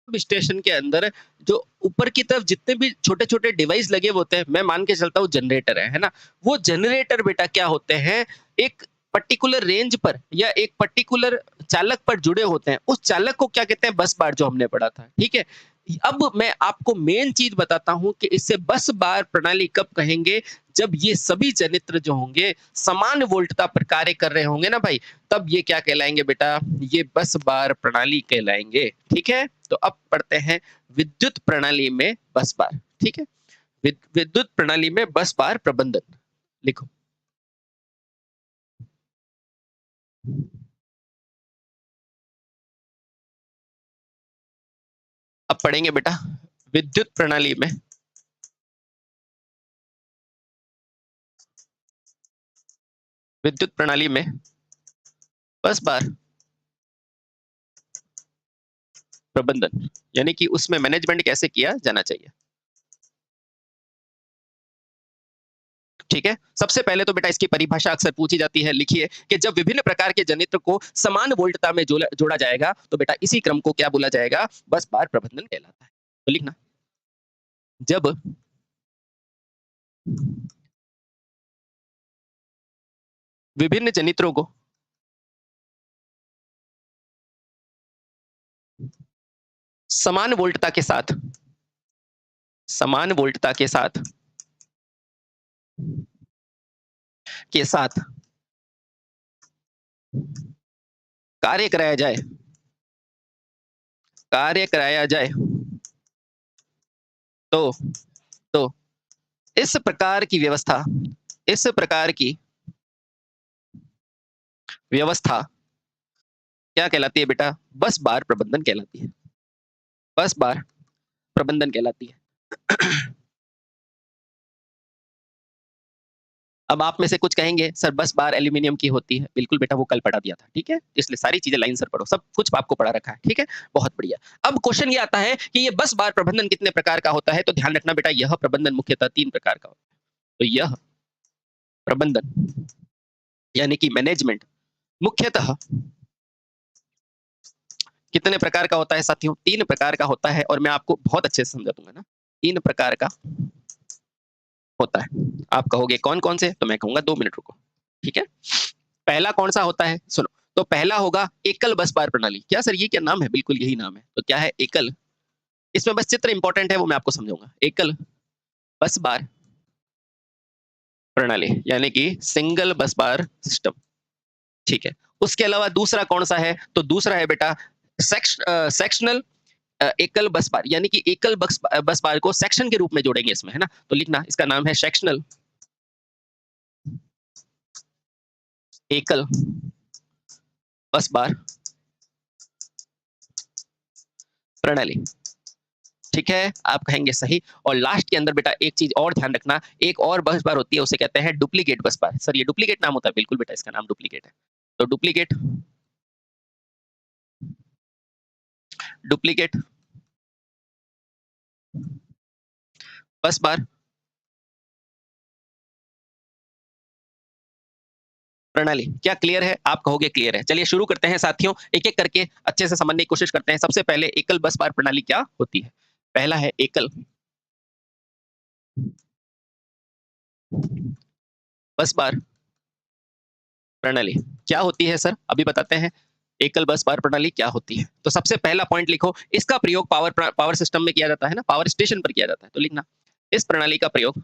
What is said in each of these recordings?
Station के अंदर जो ऊपर की तरफ जितने भी छोटे-छोटे डिवाइस लगे हुए होते हैं, मैं मान के चलता हूँ जनरेटर है ना? वो जनरेटर बेटा क्या होते हैं, एक पर्टिकुलर रेंज पर या एक पर्टिकुलर चालक पर जुड़े होते हैं। उस चालक को क्या कहते हैं? बस बार जो हमने पढ़ा था, ठीक है? अब मैं आपको मेन चीज़ बताता हूँ कि इसे बस बार प्रणाली कब कहेंगे, जब ये सभी जनित्र जो होंगे समान वोल्टता पर कार्य कर रहे होंगे ना भाई, तब ये क्या कहलाएँगे बेटा? ये बस बार प्रणाली कहलाएँगे, ठीक है? तो अब पढ़ते हैं विद्युत प्रणाली में बस बार, ठीक है? विद्युत प्रणाली में बस बार प्रबंधन, लिखो। अब पढ़ेंगे बेटा विद्युत प्रणाली में विद्युत प्रणाली में बस बार प्रबंधन, यानी कि उसमें मैनेजमेंट कैसे किया जाना चाहिए। ठीक है, सबसे पहले तो बेटा इसकी परिभाषा अक्सर पूछी जाती है, लिखिए कि जब विभिन्न प्रकार के जनित्र को समान वोल्टता में जोड़ा जाएगा तो बेटा इसी क्रम को क्या बोला जाएगा? बस बार प्रबंधन कहलाता है। तो लिखना, जब विभिन्न जनित्रों को समान वोल्टता के साथ समान वोल्टता के साथ कार्य कराया जाए कार्य कराया जाए तो तो इस प्रकार की व्यवस्था इस प्रकार की व्यवस्था क्या कहलाती है बेटा? बस बार प्रबंधन कहलाती है। बस बार प्रबंधन कहलाती है। अब आप में से कुछ कहेंगे सर बस बार एल्यूमीनियम की होती है। बिल्कुल बेटा वो कल पढ़ा दिया था, ठीक है? इसलिए सारी चीज़ें लाइन से पढ़ो, सब कुछ आपको पढ़ा रखा है, ठीक है? बहुत बढ़िया। अब क्वेश्चन ये आता है कि ये बस बार प्रबंधन कितने प्रकार का होता है? तो ध्यान रखना बेटा यह प्रबंधन मुख्यतः 3 प्रकार का होता है। तो यह प्रबंधन यानी कि मैनेजमेंट मुख्यतः कितने प्रकार का होता है साथियों? 3 प्रकार का होता है और मैं आपको बहुत अच्छे से समझा दूँगा ना। 3 प्रकार का होता है। आप कहोगे कौन-कौन से? तो मैं कहूँगा 2 मिनट रुको, ठीक है? पहला कौन-सा होता है? सुनो, तो पहला होगा एकल बस बार प्रणाली। क्या सर ये क्या नाम है? बिल्कुल यही नाम है। तो क्या है एकल? इसमें बस चित्र इम्पोर्टेंट है वो मैं आपको समझाऊँगा। एकल बस बार प्रणाली यानी कि सिंगल बस बार सिस्टम, ठीक है? उसके अलावा दूसरा कौन-सा है? तो दूसरा है बेटा सेक्शनल एकल बस बार यानी कि एकल बस बार को सेक्शन के रूप में जोड़ेंगे इसमें, है ना? तो लिखना इसका नाम है सेक्शनल एकल बस बार प्रणाली, ठीक है? आप कहेंगे सही और लास्ट के अंदर बेटा एक चीज़ और ध्यान रखना, एक और बस बार होती है उसे कहते हैं डुप्लीकेट बस बार। सर ये डुप्लीकेट नाम होता है? बिल्कुल बेटा इसका नाम डुप्लीकेट है। तो डुप्लीकेट डुप्लीकेट बस बार प्रणाली, क्या क्लियर है? आप कहोगे क्लियर है। चलिए शुरू करते हैं साथियों, एक-एक करके अच्छे से समझने की कोशिश करते हैं। सबसे पहले एकल बस बार प्रणाली क्या होती है? पहला है एकल बस बार प्रणाली। क्या होती है सर? अभी बताते हैं। एकल बस बार प्रणाली क्या होती है? तो सबसे पहला पॉइंट लिखो, इसका प्रयोग पावर सिस्टम में किया जाता है ना, पावर स्टेशन पर किया जाता है। तो लिखना, इस प्रणाली का प्रयोग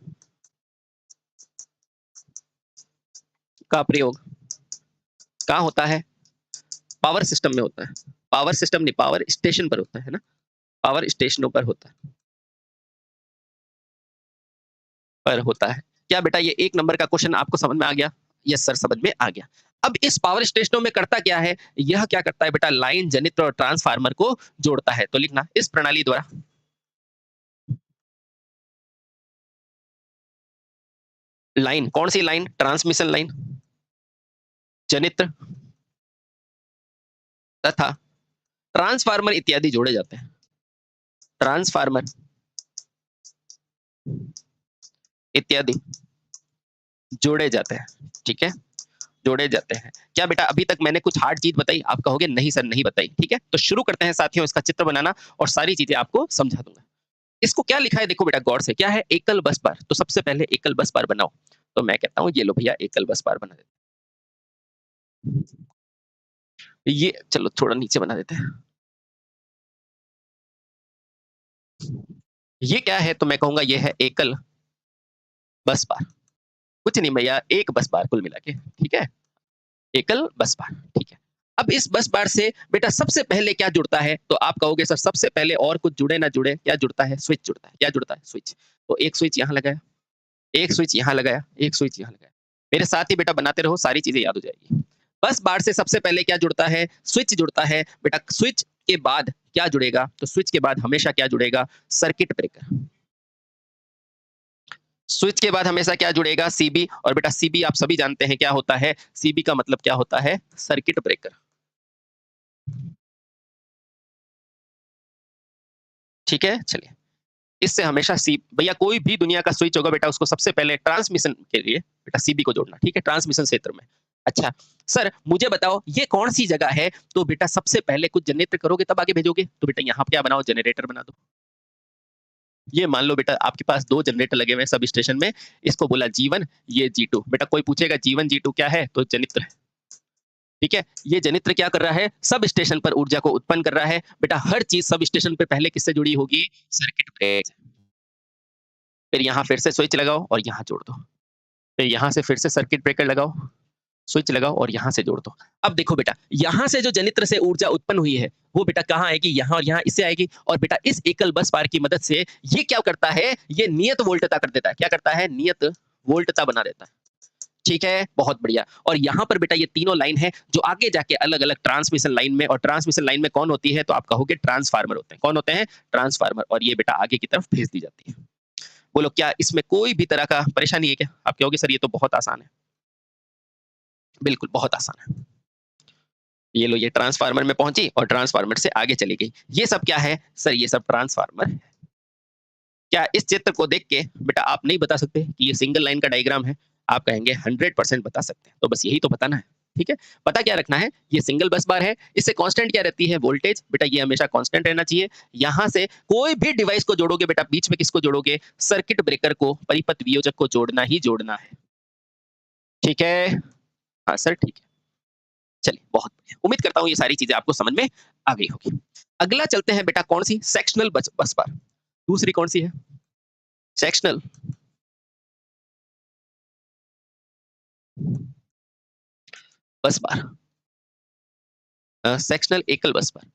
कहाँ होता है? पावर सिस्टम में होता है। पावर सिस्टम नहीं, पावर स्टेशन पर होता है ना? पावर स्टेशनों पर होता है। क्या बेटा ये 1 नंबर का क्वेश्चन आपको समझ में आ गया? यस सर समझ में आ गया। अब इस पावर स्टेशनों में करता क्या है? यह क्या करता है बेटा लाइन, जनित्र और ट्रांसफार्मर को जोड़ता है। तो लिखना इस प्रणाली द्वारा लाइन, कौन सी लाइन? ट्रांसमिशन लाइन, जनित्र तथा ट्रांसफार्मर इत्यादि जोड़े जाते हैं। ट्रांसफार्मर इत्यादि जोड़े जाते हैं, ठीक है? जोड़े जाते हैं। क्या बेटा अभी तक मैंने कुछ हार्ड चीज़ बताई? आप कहोगे नहीं सर नहीं बताई, ठीक है? तो शुरू करते हैं साथियों इसका चित्र बनाना और सारी चीज़ें आपको समझा दूँगा। इसको क्या लिखा है देखो बेटा गौर से, क्या है? एकल बस बार। तो सबसे पहले एकल बस बार बनाओ। तो मैं कहता हूँ ये लो भैया एकल बस बार बना देते हैं। ये चलो थोड़ा नीचे बना देते हैं। ये क्या है? तो मैं कहूँगा ये है एकल बस बार। कुछ नहीं भैया, एक बस बार कुल मिला के, ठीक है? एकल बस बार, ठीक है। अब इस बस बार से बेटा सबसे पहले क्या जुड़ता है? तो आप कहोगे सर सबसे पहले और कुछ जुड़े ना जुड़े, क्या जुड़ता है? स्विच जुड़ता है। क्या जुड़ता है? स्विच। तो एक स्विच यहाँ लगाया, एक स्विच यहाँ लगाया, एक स्विच यहाँ लगाया। मेरे साथ ही बेटा बनाते रहो, सारी चीज़ें याद हो जाएगी। बस बार से सबसे पहले क्या जुड़ता है? स्विच जुड़ता है। बेटा स्विच के बाद क्या जुड़ेगा? तो स्विच के बाद हमेशा क्या जुड़ेगा? Circuit breaker. स्विच के बाद हमेशा क्या जुड़ेगा? सीबी और बेटा सीबी आप सभी जानते हैं क्या होता है? सीबी का मतलब क्या होता है? Circuit breaker. ठीक है? चलिए। इससे हमेशा सी भैया कोई भी दुनिया का स्विच होगा बेटा उसको सबसे पहले ट्रांसमिशन के लिए बेटा सीबी को जोड़ना, ठीक है? ट्रांसमिशन क्षेत्र में। अच्छा, सर मुझे बताओ ये कौन-सी जगह है? तो बेटा सबसे पहले कुछ जनरेटर करोगे तब आगे भेजोगे? तो बेटा यहाँ क्या बनाओ जनरेटर बना दो। ये मान लो बेटा आपके पास 2 जनरेटर लगे हुए हैं सब स्टेशन में, इसको बोला G1 ये G2 बेटा कोई पूछेगा G1 G2 क्या है? तो जनित्र है, ठीक है? ये जनित्र क्या कर रहा है? सब स्टेशन पर ऊर्जा को उत्पन्न कर रहा है। बेटा हर चीज़ सब स्टेशन पे पहले किससे जुड़ी होगी? सर्किट ब्रेकर से। फिर यहाँ फिर से स्विच लगाओ और यहाँ जोड़ दो। फिर यहाँ से फिर से सर्किट ब्रेकर लगाओ, स्विच लगाओ और यहाँ से जोड़ दो। अब देखो बेटा, यहाँ से जो जनित्र से ऊर्जा उत्पन्न हुई है, वो बेटा कहाँ आएगी? यहाँ और यहाँ इससे आएगी और बेटा इस एकल बस बार की मदद से ये क्या करता है? ये नियत वोल्टता कर देता है। क्या करता है? नियत वोल्टता बना देता है। ठीक है? बहुत बढ़िया। और यहाँ पर बेटा ये तीनों लाइन है जो आगे जाके अलग-अलग ट्रांसमिशन लाइन में और ट्रांसमिशन लाइन में कौन होती है? तो आप कहोगे ट्रांसफार्मर होते हैं। कौन होते हैं? ट्रांसफार्मर और ये बेटा आगे की तरफ भेज दी जाती है। बोलो क्या इसमें कोई भी तरह का परेशानी है क्या? आप कहोगे सर ये तो बहुत आसान है। बिल्कुल, बहुत आसान है। ये लो ये ट्रांसफार्मर में पहुँची और ट्रांसफार्मर से आगे चली गई। ये सब क्या है? सर ये सब ट्रांसफार्मर है। क्या इस चित्र को देख के बेटा आप नहीं बता सकते कि ये सिंगल लाइन का डायग्राम है? आप कहेंगे 100% बता सकते हैं। तो बस यही तो बताना है, ठीक है? पता क्या रखना है? ये सिंगल बस बार है, इससे कांस्टेंट क्या रहती है? वोल्टेज। बेटा ये हमेशा कांस्टेंट रहना चाहिए। यहाँ से कोई भी डिवाइस को जोड़ोगे बेटा बीच में किसको जोड़ोगे? सर्किट ब्रेकर को, परिपथ वियोजक को जोड़ना ही जोड़ना है। ठीक है? हाँ सर ठीक है। चलिए बहुत बढ़िया। उम्मीद करता हूँ ये सारी चीज़ें आपको समझ में आ गई होगी। अगला चलते हैं बेटा कौन-सी? सेक्शनल बस बार। दूसरी कौन-सी है? सेक्शनल बस बार। सेक्शनल एकल बस बार।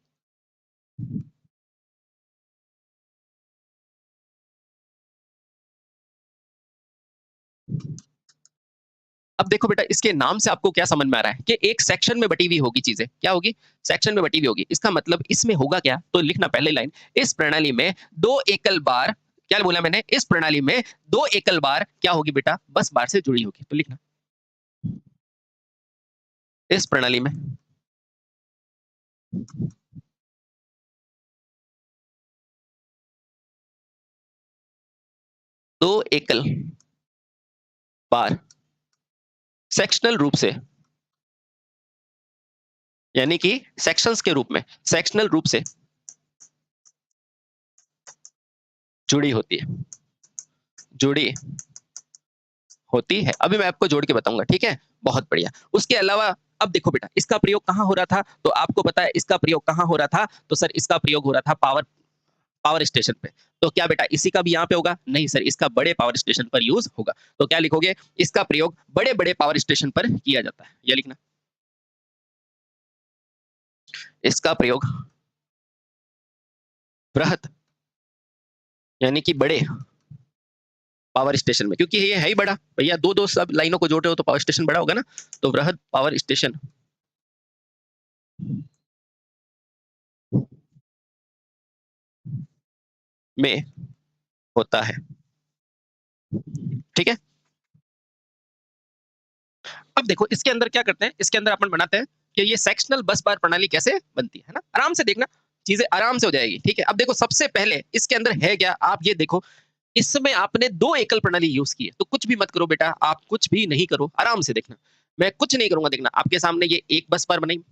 अब देखो बेटा इसके नाम से आपको क्या समझ में आ रहा है कि एक सेक्शन में बटी हुई होगी चीज़ें। क्या होगी? सेक्शन में बटी हुई होगी। इसका मतलब इसमें होगा क्या? तो लिखना पहली लाइन, इस प्रणाली में 2 एकल बार क्या बोला मैंने? इस प्रणाली में 2 एकल बार क्या होगी बेटा? बस बार से जुड़ी होगी। तो लिखना, इस प्रणाली में 2 एकल बार सेक्शनल रूप से यानी कि सेक्शंस के रूप में, सेक्शनल रूप से जुड़ी होती है। जुड़ी होती है। अभी मैं आपको जोड़ के बताऊँगा, ठीक है? बहुत बढ़िया। उसके अलावा अब देखो बेटा, इसका प्रयोग कहाँ हो रहा था? तो आपको पता है इसका प्रयोग कहाँ हो रहा था? तो सर इसका प्रयोग हो रहा था पावर पावर स्टेशन पे। तो क्या बेटा इसी का भी यहाँ पे होगा? नहीं सर, इसका बड़े पावर स्टेशन पर यूज़ होगा। तो क्या लिखोगे? इसका प्रयोग बड़े-बड़े पावर स्टेशन पर किया जाता है। ये लिखना। इसका प्रयोग बृहत यानी कि बड़े पावर स्टेशन में क्योंकि ये है ही बड़ा। भैया 2-2 सब लाइनों को जोड़ रहे हो तो पावर स्टेशन बड़ा होगा ना? तो बृहत पावर स्टेशन में होता है। ठीक है? अब देखो इसके अंदर क्या करते हैं? इसके अंदर अपन बनाते हैं कि ये सेक्शनल बस बार प्रणाली कैसे बनती है ना? आराम से देखना, चीज़ें आराम से हो जाएगी, ठीक है? अब देखो सबसे पहले इसके अंदर है क्या? आप ये देखो, इसमें आपने 2 एकल प्रणाली यूज़ की है, तो कुछ भी मत करो बेटा, आप कुछ भी नहीं करो, आराम से देखना। मैं कुछ नहीं करूंगा, देखना आपके सामने ये एक बस बार बनाई,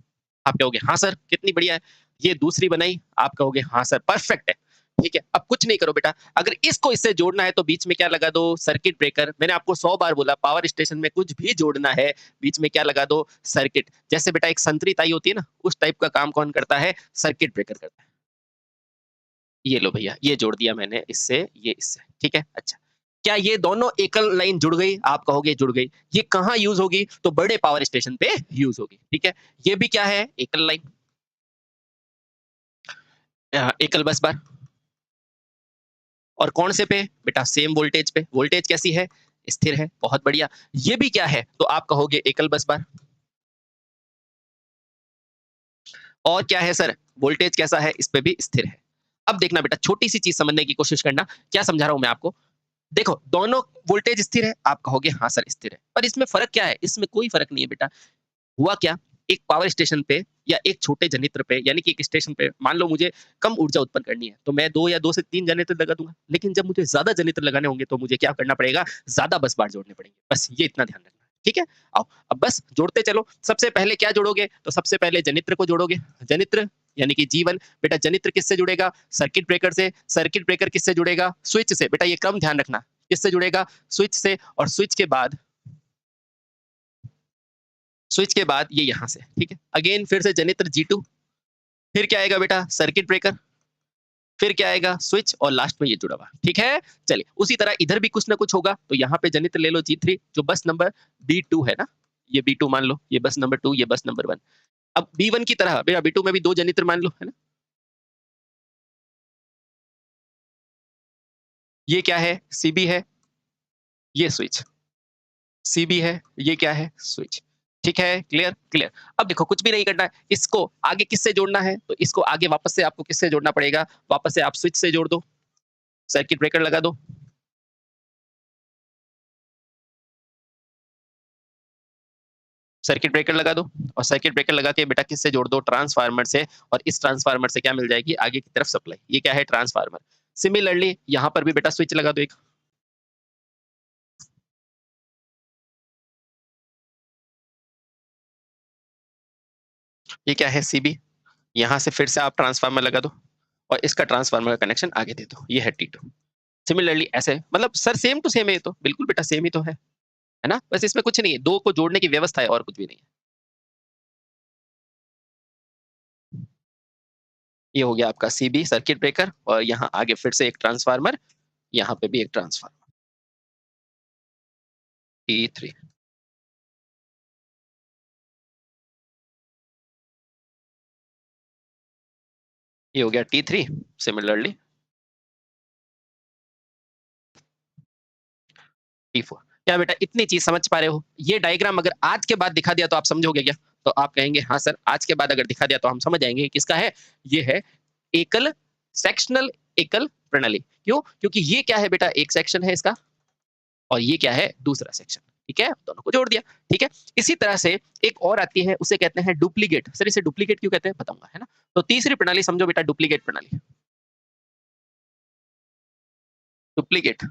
आप कहोगे हाँ सर कितनी बढ़िया है, ये दूसरी बनाई, आप कहोगे हाँ सर परफेक्ट है, ठीक है। अब कुछ नहीं करो बेटा, अगर इसको इससे जोड़ना है तो बीच में क्या लगा दो, सर्किट ब्रेकर। मैंने आपको 100 बार बोला पावर स्टेशन में कुछ भी जोड़ना है बीच में क्या लगा दो, सर्किट। जैसे बेटा एक संतरी ताई होती है ना, उस टाइप का काम कौन करता है, सर्किट ब्रेकर करता है। ये लो भैया, ये जोड़ दिया मैंने इससे, ये इससे, ठीक है। अच्छा, क्या ये दोनों एकल लाइन जुड़ गई, आप कहोगे जुड़ गई। ये कहाँ यूज होगी, तो बड़े पावर स्टेशन पे यूज होगी, ठीक है। ये भी क्या है, एकल लाइन, एकल बस बार। और कौन से पे, बेटा सेम वोल्टेज पे। वोल्टेज कैसी है, स्थिर है, बहुत बढ़िया। ये भी क्या है, तो आप कहोगे एकल बस बार। और क्या है सर, वोल्टेज कैसा है, इस पे भी स्थिर है। अब देखना बेटा, छोटी सी चीज समझने की कोशिश करना, क्या समझा रहा हूं मैं आपको। देखो दोनों वोल्टेज स्थिर है, आप कहोगे हाँ सर स्थिर है, पर इसमें फर्क क्या है, इसमें कोई फर्क नहीं है बेटा। हुआ क्या, एक पावर स्टेशन पे या एक छोटे जनित्र पे, यानी कि एक स्टेशन पे मान लो मुझे कम ऊर्जा उत्पन्न करनी है, तो मैं 2 या 2 से 3 जनित्र लगा दूंगा। लेकिन जब मुझे ज्यादा जनित्र लगाने होंगे तो मुझे क्या करना पड़ेगा, ज्यादा बस बार जोड़ने पड़ेंगे। बस ये इतना ध्यान रखना, ठीक है। आओ अब बस जोड़ते चलो। सबसे पहले क्या जोड़ोगे, तो सबसे पहले जनित्र को जोड़ोगे। जनित्र यानी कि जीवन। बेटा जनित्र किससे जुड़ेगा, सर्किट ब्रेकर से। सर्किट ब्रेकर किससे जुड़ेगा, स्विच से। बेटा ये क्रम ध्यान रखना, किससे जुड़ेगा, स्विच से। और स्विच के बाद ये यहां से, ठीक है। अगेन फिर से जनित्र G2, फिर क्या आएगा बेटा, सर्किट ब्रेकर, फिर क्या आएगा, स्विच, और लास्ट में ये जुड़ा हुआ, ठीक है। चलिए उसी तरह इधर भी कुछ ना कुछ होगा, तो यहाँ पे जनित्र ले लो G3, जो बस नंबर B2 है ना, ये B2 मान लो, ये बस नंबर 2, ये बस नंबर 1। अब B1 की तरह बेटा B2 में भी 2 जनित्र मान लो, है ना। ये क्या है, CB है, ये स्विच। CB है, ये क्या है, स्विच। ठीक है, क्लियर क्लियर। अब देखो कुछ भी नहीं करना है, इसको आगे किससे जोड़ना है, तो इसको आगे वापस से आपको किससे जोड़ना पड़ेगा, वापस से आप स्विच से जोड़ दो, सर्किट ब्रेकर लगा दो। सर्किट ब्रेकर लगा दो, और सर्किट ब्रेकर लगा के बेटा किससे जोड़ दो, ट्रांसफार्मर से। और इस ट्रांसफार्मर से क्या मिल जाएगी, आगे की तरफ सप्लाई। ये क्या है, ट्रांसफार्मर। सिमिलरली यहां पर भी बेटा स्विच लगा दो एक। ये क्या है, CB। यहां से फिर से आप ट्रांसफार्मर लगा दो, और इसका ट्रांसफार्मर का कनेक्शन आगे दे दो, ये है T2। सिमिलरली ऐसे, मतलब सर सेम टू सेम है, ये तो बिल्कुल बेटा सेम ही तो है ना। बस इसमें कुछ नहीं है, दो को जोड़ने की व्यवस्था है, और कुछ भी नहीं है। ये हो गया आपका CB, सर्किट ब्रेकर, और यहाँ आगे फिर से एक ट्रांसफार्मर, यहाँ पे भी एक ट्रांसफार्मर, T3। ये हो गया T3। Similarly T4। क्या बेटा इतनी चीज समझ पा रहे हो, ये डायग्राम अगर आज के बाद दिखा दिया तो आप समझोगे क्या, तो आप कहेंगे हाँ सर, आज के बाद अगर दिखा दिया तो हम समझ जाएंगे किसका है। ये है एकल सेक्शनल एकल प्रणाली। क्यों, क्योंकि ये क्या है बेटा, एक सेक्शन है इसका, और ये क्या है, दूसरा सेक्शन। ठीक है, दोनों को जोड़ दिया। ठीक है, इसी तरह से एक और आती है, उसे कहते हैं डुप्लीकेट। सर इसे डुप्लीकेट क्यों कहते हैं बताऊंगा, है ना। तो तीसरी प्रणाली समझो बेटा, डुप्लीकेट प्रणाली। डुप्लीकेट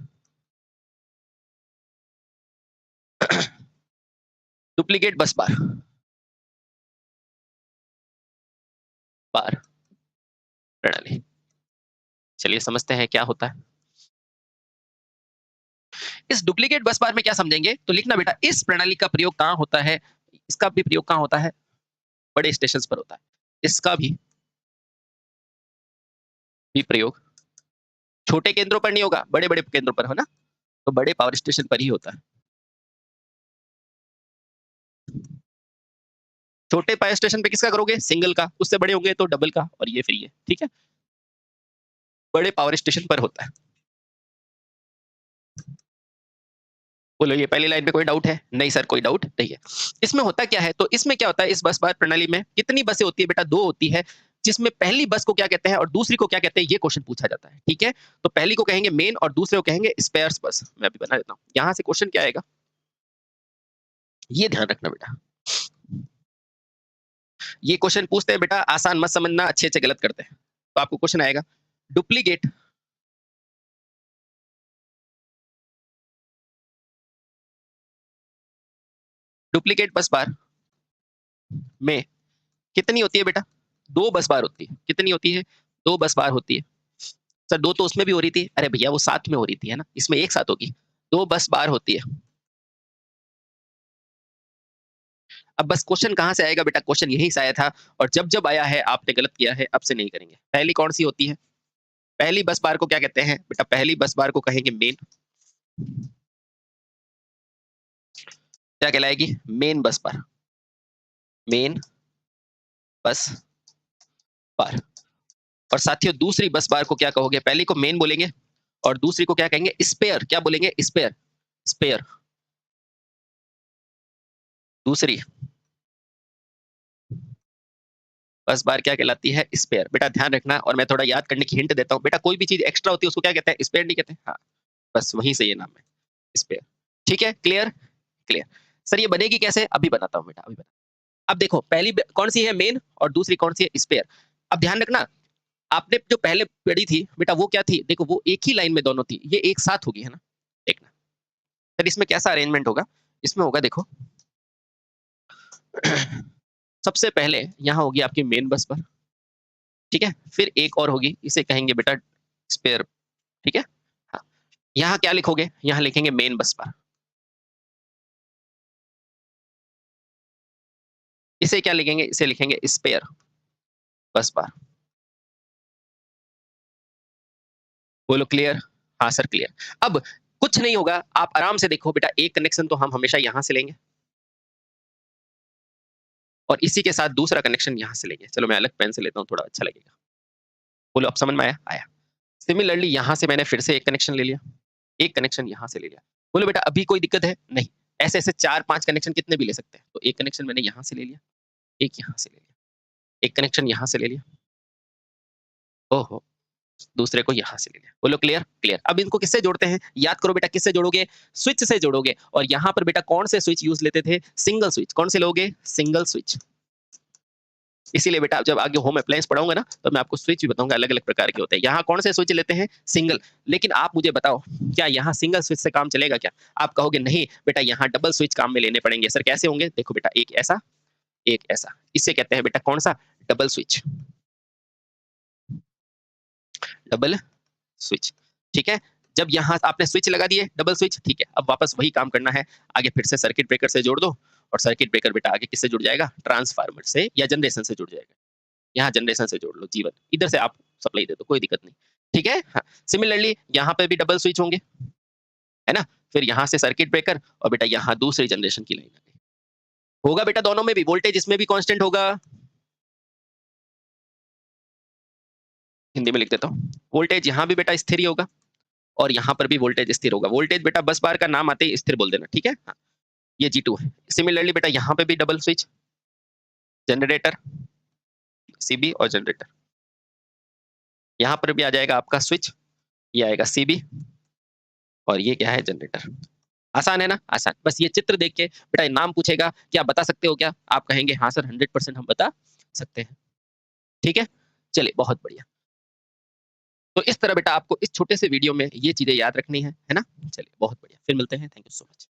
डुप्लीकेट बस बार, बार प्रणाली। चलिए समझते हैं क्या होता है। इस डुप्लीकेट बस बार में क्या समझेंगे, तो लिखना बेटा, इस प्रणाली का प्रयोग कहां होता है, इसका भी प्रयोग कहां होता है, बड़े स्टेशन पर होता है। इसका भी प्रयोग छोटे केंद्रों पर नहीं होगा, बड़े बड़े केंद्रों पर, है ना। तो बड़े पावर स्टेशन पर ही होता है। छोटे पावर स्टेशन पे किसका करोगे, सिंगल का। उससे बड़े होंगे तो डबल का, और ये फ्री है। ठीक है, बड़े पावर स्टेशन पर होता है। बोलो ये पहली लाइन पे कोई डाउट है, नहीं सर कोई डाउट नहीं है। इसमें होता क्या है, तो इसमें क्या होता है, इस बस बार प्रणाली में कितनी बसें होती है बेटा, दो होती है। जिसमें पहली बस को क्या कहते हैं और दूसरी को क्या कहते हैं, ये क्वेश्चन पूछा जाता है। ठीक है, तो पहली को कहेंगे मेन और दूसरे को कहेंगे स्पेयर्स बस। मैं अभी बना देता हूँ, यहां से क्वेश्चन क्या आएगा, ये ध्यान रखना बेटा। ये क्वेश्चन पूछते हैं बेटा, आसान मत समझना, अच्छे अच्छे गलत करते हैं। तो आपको क्वेश्चन आएगा, डुप्लीकेट डुप्लीकेट बस बार में कितनी होती है बेटा? 2 बस बार होती है। कितनी होती है? 2 बस बार होती है। सर 2 तो उसमें भी हो रही थी। अरे भैया वो साथ में हो रही थी, है ना? इसमें एक साथ होगी। 2 बस बार होती है। अब बस क्वेश्चन कहाँ से आएगा बेटा? क्वेश्चन यहीं से आया था और जब-जब आया है आपने गलत किया है, अब से नहीं करेंगे। पहली कौन-सी होती है? पहली बस बार को क्या कहते हैं? बेटा पहली बस बार को कहेंगे मेन। क्या कहलाएगी? मेन बस बार। मेन बस बार। और साथियों दूसरी बस बार को क्या कहोगे? पहली को मेन बोलेंगे और दूसरी को क्या कहेंगे? स्पेयर। क्या बोलेंगे? स्पेयर। स्पेयर। दूसरी बस बार क्या कहलाती है? स्पेयर। बेटा ध्यान रखना और मैं थोड़ा याद करने की हिंट देता हूँ। बेटा कोई भी चीज़ एक्स्ट्रा होती है उसको क्या कहते हैं? स्पेयर नहीं कहते? हाँ, बस वहीं से ये नाम है, स्पेयर। ठीक है? क्लियर? क्लियर। सर ये बनेगी कैसे? अभी बताता हूँ बेटा, अभी बताता हूँ। अब देखो पहली कौन-सी है मेन और दूसरी कौन-सी है? स्पेयर। अब ध्यान रखना, आपने जो पहले पढ़ी थी, बेटा वो क्या थी? देखो वो एक ही लाइन में दोनों थी, ये एक साथ होगी, है ना? देखना। फिर इसमें कैसा अरेंजमेंट होगा? इसमें होगा देखो सबसे पहले यहाँ होगी आपकी मेन बस बार, ठीक है? फिर एक और होगी, इसे कहेंगे बेटा स्पेयर, ठीक है? हाँ, यहाँ क्या लिखोगे? यहाँ लिखेंगे मेन बस बार। इसे क्या लिखेंगे? इसे लिखेंगे स्पेयर बस बार। बोलो क्लियर? हाँ सर क्लियर। अब कुछ नहीं होगा, आप आराम से देखो बेटा एक कनेक्शन तो हम हमेशा यहाँ से लेंगे और इसी के साथ दूसरा कनेक्शन यहाँ से लेंगे। चलो मैं अलग पेन से लेता हूँ, थोड़ा अच्छा लगेगा। बोलो अब समझ में आया? आया। सिमिलरली यहाँ से मैंने फिर से एक कनेक्शन ले लिया, एक कनेक्शन यहाँ से ले लिया। बोलो बेटा अभी कोई दिक्कत है? नहीं। ऐसे-ऐसे 4-5 कनेक्शन कितने भी ले सकते हैं। तो एक कनेक्शन मैंने यहाँ से ले लिया, एक यहाँ से ले लिया, एक कनेक्शन यहाँ से ले लिया। ओहो! दूसरे को यहाँ से ले लिया। बोलो क्लियर? क्लियर। अब इनको किससे जोड़ते हैं? याद करो बेटा किससे जोड़ोगे? स्विच से जोड़ोगे और यहाँ पर बेटा कौन से स्विच यूज़ लेते थे? Single switch. कौन से लोगे? Single switch. इसीलिए बेटा जब आगे होम अप्लायंस पढ़ाऊँगा ना, तो मैं आपको स्विच भी बताऊँगा अलग-अलग प्रकार के होते हैं। यहाँ कौन से स्विच लेते हैं? सिंगल। लेकिन आप मुझे बताओ, क्या यहाँ सिंगल स्विच से काम चलेगा क्या? आप कहोगे नहीं बेटा यहाँ डबल स्विच काम में लेने पड़ेंगे। सर कैसे होंगे? देखो बेटा एक ऐसा, एक ऐसा। इसे कहते हैं बेटा कौन-सा? Double switch. डबल स्विच, ठीक है? जब यहाँ आपने स्विच लगा दिए, डबल स्विच, ठीक है। अब वापस वही काम करना है। आगे फिर से सर्किट ब्रेकर से जोड़ दो और सर्किट ब्रेकर बेटा आगे किससे जुड़ जाएगा? ट्रांसफार्मर से या जनरेशन से जुड़ जाएगा। यहाँ जनरेशन से जोड़ लो जीवन। इधर से आप सप्लाई दे दो, कोई दिक्कत नहीं। ठीक है? हाँ। सिमिलरली यहाँ पे भी डबल स्विच होंगे, है ना? फिर यहाँ से सर्किट ब्रेकर और बेटा यहाँ दूसरी जनरेशन की लाइन आ गई। होगा बेटा दोनों में भी, वोल्टेज इसमें भी कांस्टेंट होगा। हिंदी में लिख देता हूँ। वोल्टेज यहाँ भी बेटा स्थिर ही होगा और यहाँ पर भी वोल्टेज स्थिर होगा। वोल्टेज बेटा बस बार का नाम आते ही स्थिर बोल देना, ठीक है? हाँ, ये G2 है। सिमिलरली बेटा यहाँ पे भी डबल स्विच, जनरेटर, सीबी और जनरेटर। यहाँ पर भी आ जाएगा आपका स्विच, ये आएगा सीबी और ये क्या है? जनरेटर। आसान है ना? आसान। बस ये चित्र देख के बेटा नाम पूछेगा कि आप बता सकते हो क्या? आप कहेंगे हाँ सर 100% हम बता सकते हैं। ठीक है? चलिए बहुत बढ़िया। तो इस तरह बेटा आपको इस छोटे से वीडियो में ये चीज़ें याद रखनी है ना? चलिए बहुत बढ़िया। फिर मिलते हैं। Thank you so much.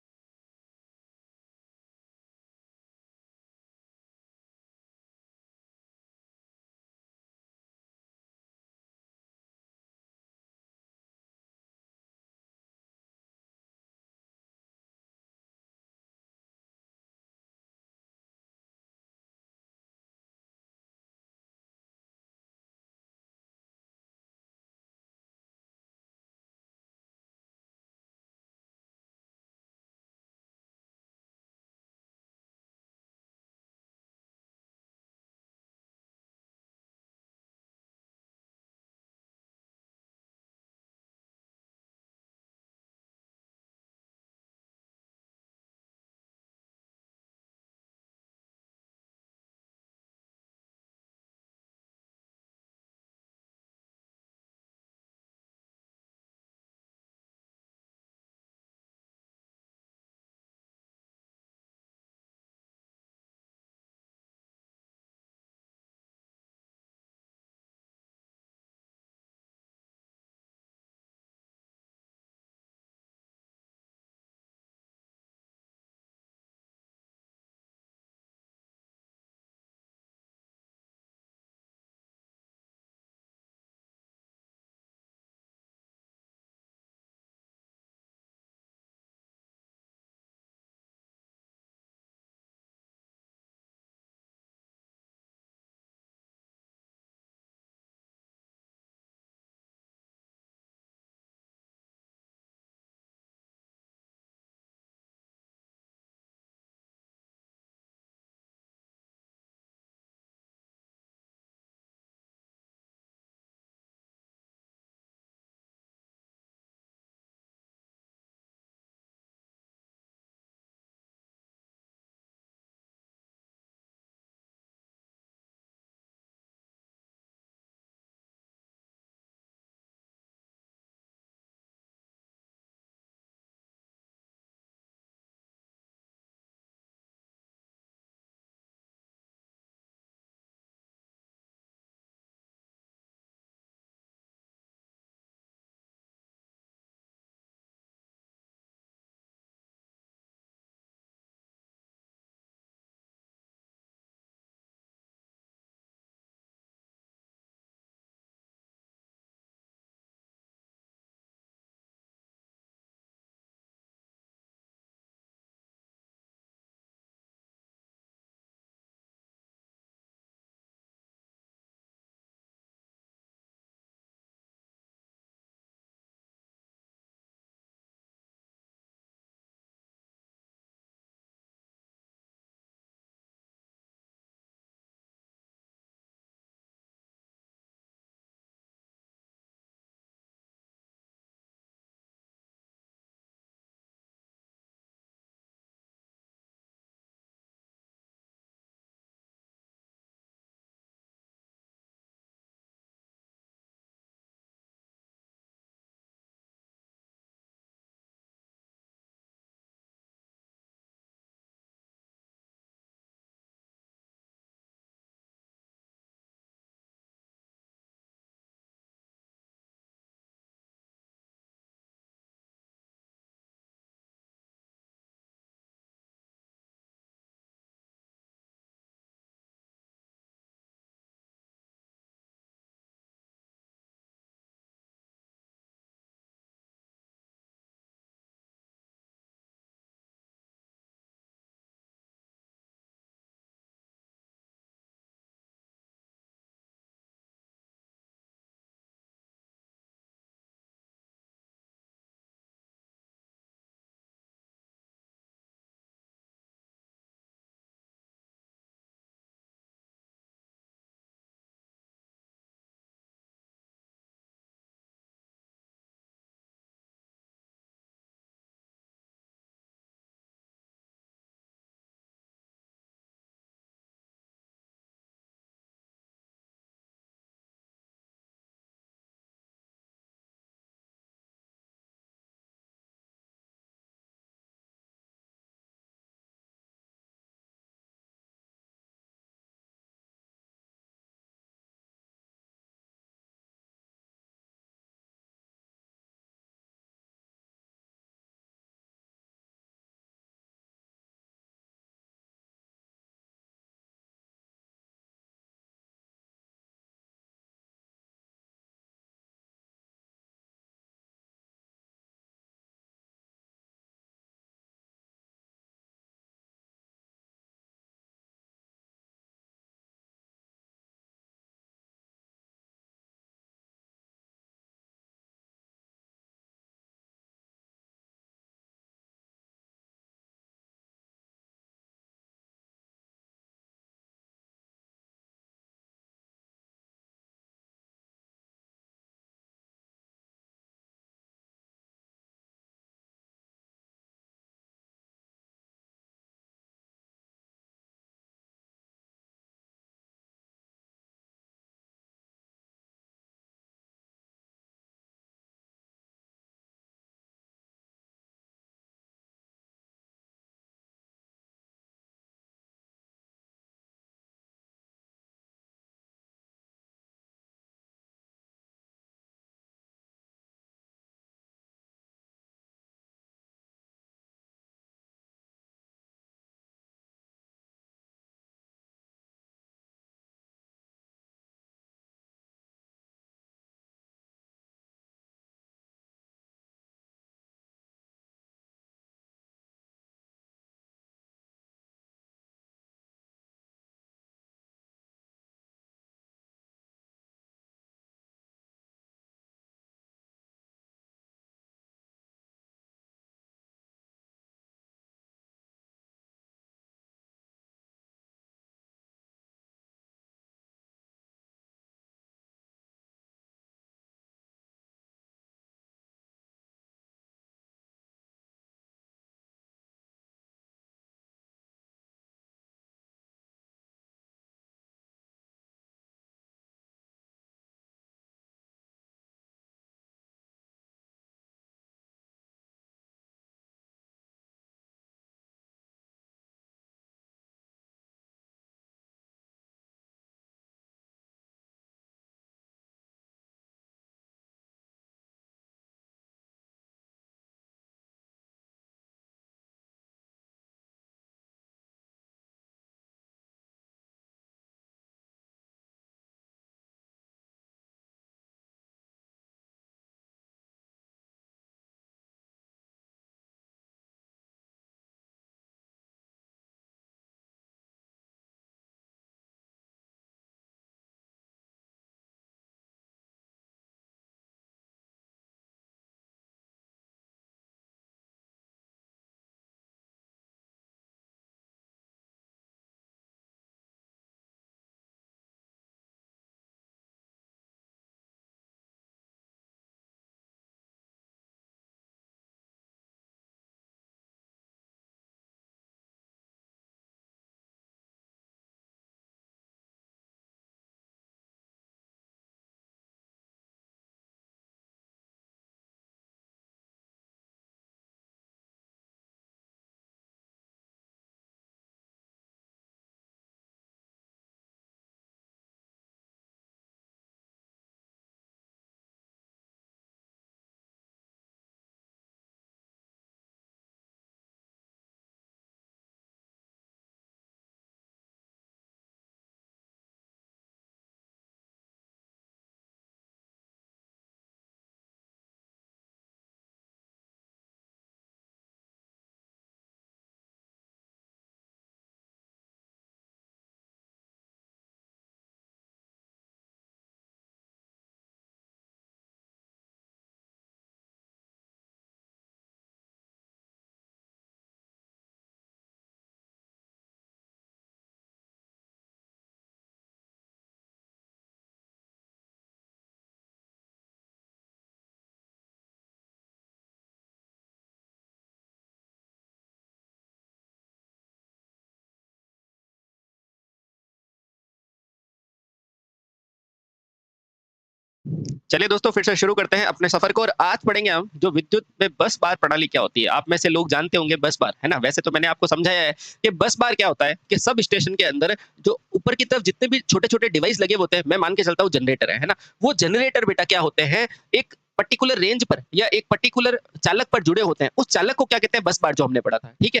चलिए दोस्तों फिर से शुरू करते हैं अपने सफर को और आज पढ़ेंगे हम जो विद्युत में बस बार प्रणाली क्या होती है। आप में से लोग जानते होंगे बस बार, है ना? वैसे तो मैंने आपको समझाया है कि बस बार क्या होता है कि सब स्टेशन के अंदर जो ऊपर की तरफ जितने भी छोटे-छोटे डिवाइस लगे होते हैं, मैं मान के चलता हूँ जनरेटर है ना? वो जनरेटर बेटा क्या होते हैं, एक पर्टिकुलर रेंज पर या एक पर्टिकुलर चालक पर जुड़े होते हैं। उस चालक को क्या कहते हैं? बस बार जो हमने पढ़ा था, ठीक है?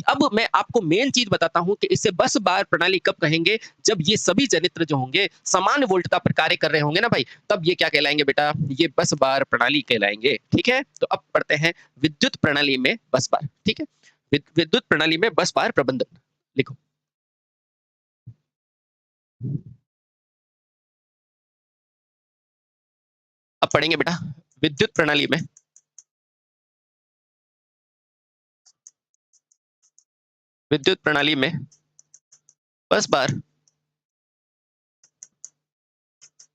अब मैं आपको मेन चीज़ बताता हूँ कि इसे बस बार प्रणाली कब कहेंगे, जब ये सभी जनित्र जो होंगे समान वोल्टता पर कार्य कर रहे होंगे ना भाई, तब ये क्या कहलाएंगे बेटा? ये बस बार प्रणाली कहलाएंगे। ठीक है, तो अब पढ़ते हैं विद्युत प्रणाली में बस बार। ठीक है, विद्युत प्रणाली में बस बार प्रबंधन लिखो। अब पढ़ेंगे बेटा विद्युत प्रणाली में विद्युत प्रणाली में बस बार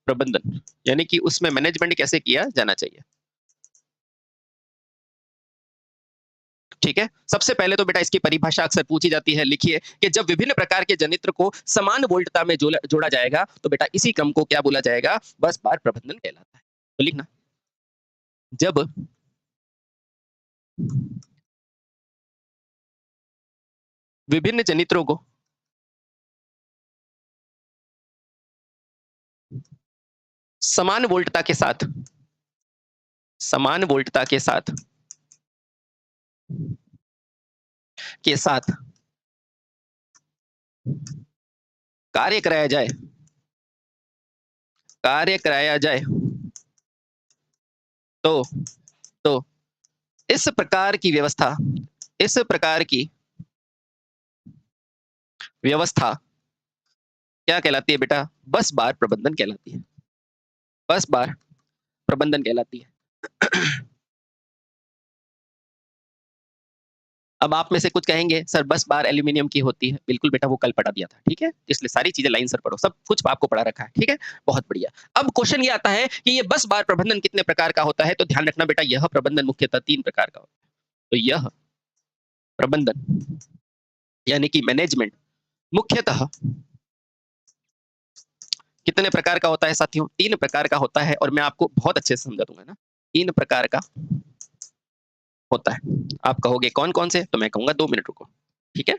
प्रबंधन, यानी कि उसमें मैनेजमेंट कैसे किया जाना चाहिए। ठीक है, सबसे पहले तो बेटा इसकी परिभाषा अक्सर पूछी जाती है, लिखिए कि जब विभिन्न प्रकार के जनित्र को समान वोल्टता में जोड़ा जाएगा तो बेटा इसी क्रम को क्या बोला जाएगा? बस बार प्रबंधन कहलाता है। तो लिखना, जब विभिन्न जनित्रों को समान वोल्टता के साथ समान वोल्टता के साथ कार्य कराया जाए कार्य कराया जाए तो तो इस प्रकार की व्यवस्था इस प्रकार की व्यवस्था क्या कहलाती है बेटा? बस बार प्रबंधन कहलाती है। बस बार प्रबंधन कहलाती है। अब आप में से कुछ कहेंगे सर बस बार एल्यूमिनियम की होती है। बिल्कुल बेटा, वो कल पढ़ा दिया था, ठीक है? इसलिए सारी चीजें लाइन सर पढ़ो, सब कुछ आपको पढ़ा रखा है, ठीक है? बहुत बढ़िया। अब क्वेश्चन ये आता है कि ये बस बार प्रबंधन कितने प्रकार का होता है? तो ध्यान रखना बेटा, यह प्रबंधन मुख्यतः 3 प्रकार का होता है। तो यह प्रबंधन यानी कि मैनेजमेंट मुख्यतः कितने प्रकार का होता है साथियों? 3 प्रकार का होता है और मैं आपको बहुत अच्छे से समझा दूंगा ना। 3 प्रकार का होता है। आप कहोगे कौन-कौन से? तो मैं कहूंगा 2 मिनट रुको, ठीक है?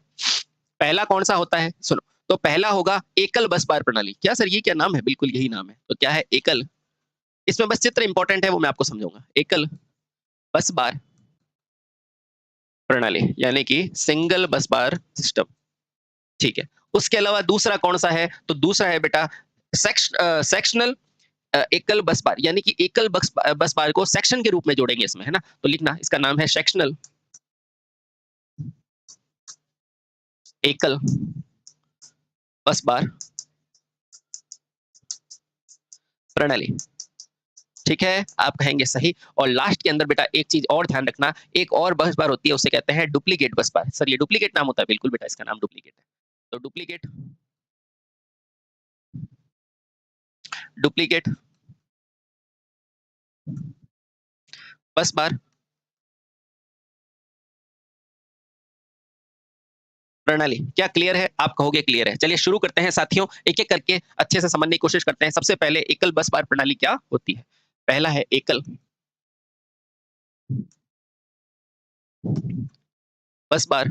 पहला कौन सा होता है? सुनो, तो पहला होगा एकल बस बार प्रणाली। क्या सर ये क्या नाम है? बिल्कुल यही नाम है। तो क्या है एकल? इसमें बस चित्र इंपॉर्टेंट है, वो मैं आपको समझाऊंगा। एकल बस बार प्रणाली यानी कि सिंगल बस बार सिस्टम, ठीक है? उसके अलावा दूसरा कौन सा है? तो दूसरा है बेटा सेक्शनल एकल बस बार, यानी कि एकल बस बार को सेक्शन के रूप में जोड़ेंगे इसमें, है ना? तो लिखना, इसका नाम है सेक्शनल एकल बस बार प्रणाली, ठीक है? आप कहेंगे सही। और लास्ट के अंदर बेटा एक चीज और ध्यान रखना, एक और बस बार होती है, उसे कहते हैं डुप्लीकेट बस बार। सर ये डुप्लीकेट नाम होता है? बिल्कुल बेटा, इसका नाम डुप्लीकेट है। तो डुप्लीकेट डुप्लीकेट बस बार प्रणाली, क्या क्लियर है? आप कहोगे क्लियर है। चलिए शुरू करते हैं साथियों, एक एक करके अच्छे से समझने की कोशिश करते हैं। सबसे पहले एकल बस बार प्रणाली क्या होती है? पहला है एकल बस बार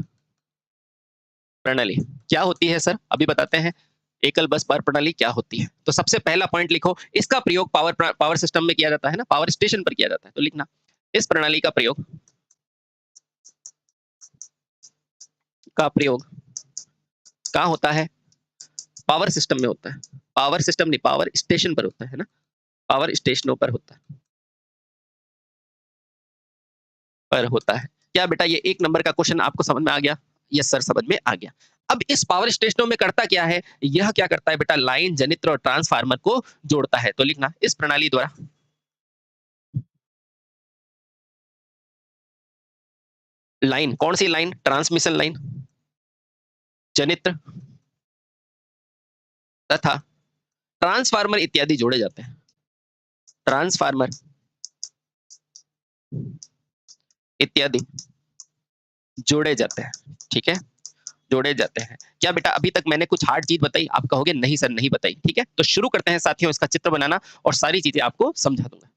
प्रणाली। क्या होती है सर? अभी बताते हैं एकल बस बार प्रणाली क्या होती है। तो सबसे पहला पॉइंट लिखो, इसका प्रयोग पावर सिस्टम में किया जाता है ना, पावर स्टेशन पर किया जाता है। तो लिखना, इस प्रणाली का प्रयोग कहाँ होता है? पावर सिस्टम में होता है। पावर सिस्टम नहीं, पावर स्टेशन पर होता है ना, पावर स्टेशनों पर होता है। क्या बेटा ये 1 नंबर का क्वेश्चन आपको समझ में आ गया? यस सर, समझ में आ गया। अब इस पावर स्टेशनों में करता क्या है? यह क्या करता है बेटा? लाइन, जनित्र और ट्रांसफार्मर को जोड़ता है। तो लिखना, इस प्रणाली द्वारा लाइन, कौन सी लाइन? ट्रांसमिशन लाइन, जनित्र तथा ट्रांसफार्मर इत्यादि जोड़े जाते हैं। ट्रांसफार्मर इत्यादि जोड़े जाते हैं, ठीक है? जोड़े जाते हैं। क्या बेटा अभी तक मैंने कुछ हार्ड चीज़ बताई? आप कहोगे नहीं सर नहीं बताई, ठीक है? तो शुरू करते हैं साथियों इसका चित्र बनाना और सारी चीज़ें आपको समझा दूँगा।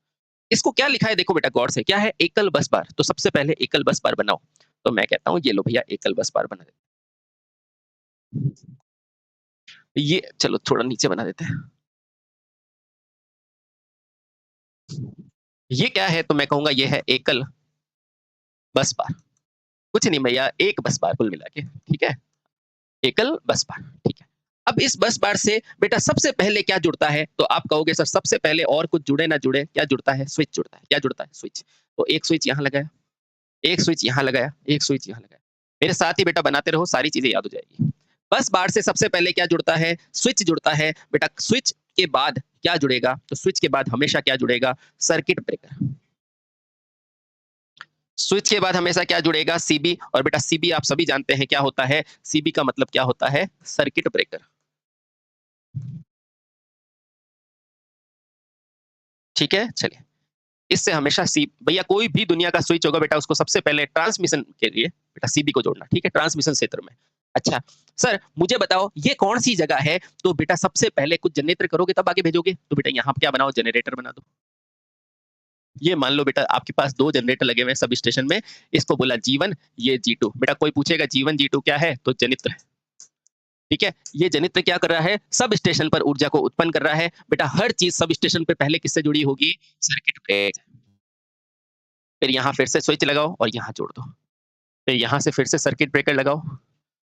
इसको क्या लिखा है देखो बेटा गौर से, क्या है? एकल बस बार। तो सबसे पहले एकल बस बार बनाओ। तो मैं कहता हूँ ये लो भैया एकल बस बार बना देते हैं। ये चलो थोड़ा नीचे बना देते हैं। ये क्या है? तो मैं कहूँगा ये है एकल बस बार। कुछ नहीं भैया, एक बस बार कुल मिला के, ठीक है? एकल बस बार, ठीक है। अब इस बस बार से बेटा सबसे पहले क्या जुड़ता है? तो आप कहोगे सर सबसे पहले और कुछ जुड़े ना जुड़े, क्या जुड़ता है? स्विच जुड़ता है। क्या जुड़ता है? स्विच। तो एक स्विच यहाँ लगाया, एक स्विच यहाँ लगाया, एक स्विच यहाँ लगाया। मेरे साथ ही बेटा बनाते रहो, सारी चीज़ें याद हो जाएगी। बस बार से सबसे पहले क्या जुड़ता है? स्विच जुड़ता है। बेटा स्विच के बाद क्या जुड़ेगा? तो स्विच के बाद हमेशा क्या जुड़ेगा? Circuit breaker. स्विच के बाद हमेशा क्या जुड़ेगा? सीबी और बेटा सीबी आप सभी जानते हैं क्या होता है? सीबी का मतलब क्या होता है? Circuit breaker. ठीक है? चलिए। इससे हमेशा सी भैया कोई भी दुनिया का स्विच होगा बेटा उसको सबसे पहले ट्रांसमिशन के लिए बेटा सीबी को जोड़ना, ठीक है? ट्रांसमिशन क्षेत्र में। अच्छा, सर मुझे बताओ ये कौन-सी जगह है? तो बेटा सबसे पहले कुछ जनरेटर करोगे तब आगे भेजोगे? तो बेटा यहाँ पे क्या बनाओ जनरेटर बना दो। ये मान लो बेटा आपके पास 2 जनरेटर लगे हुए हैं सब स्टेशन में, इसको बोला G1 ये G2 बेटा कोई पूछेगा G1 G2 क्या है? तो जनित्र है, ठीक है? ये जनित्र क्या कर रहा है? सब स्टेशन पर ऊर्जा को उत्पन्न कर रहा है। बेटा हर चीज़ सब स्टेशन पे पहले किससे जुड़ी होगी? Circuit breaker. फिर यहाँ फिर से स्विच लगाओ और यहाँ जोड़ दो। फिर यहाँ से फिर से सर्किट ब्रेकर लगाओ,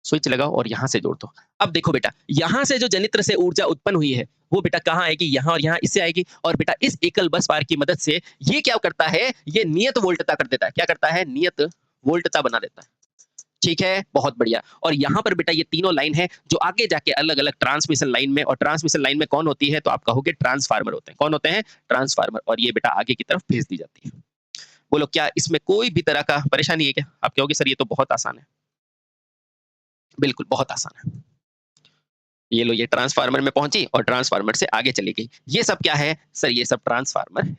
स्विच लगाओ और यहाँ से जोड़ दो। अब देखो बेटा, यहाँ से जो जनित्र से ऊर्जा उत्पन्न हुई है, वो बेटा कहाँ आएगी? यहाँ और यहाँ इससे आएगी और बेटा इस एकल बस बार की मदद से ये क्या करता है? ये नियत वोल्टता कर देता है। क्या करता है? नियत वोल्टता बना देता है। ठीक है, बहुत बढ़िया। और यहाँ पर बेटा ये तीनों लाइन है जो आगे जाके अलग-अलग ट्रांसमिशन लाइन में और ट्रांसमिशन लाइन में कौन होती है? तो आप कहोगे ट्रांसफार्मर होते हैं। कौन होते हैं? ट्रांसफार्मर और ये बेटा आगे की तरफ भेज दी जाती है। बोलो क्या इसमें कोई भी तरह का परेशानी है क्या? आप कहोगे सर ये तो बहुत आसान है। बिल्कुल, बहुत आसान है। ये लो ये ट्रांसफार्मर में पहुँची और ट्रांसफार्मर से आगे चली गई। ये सब क्या है? सर ये सब ट्रांसफार्मर है।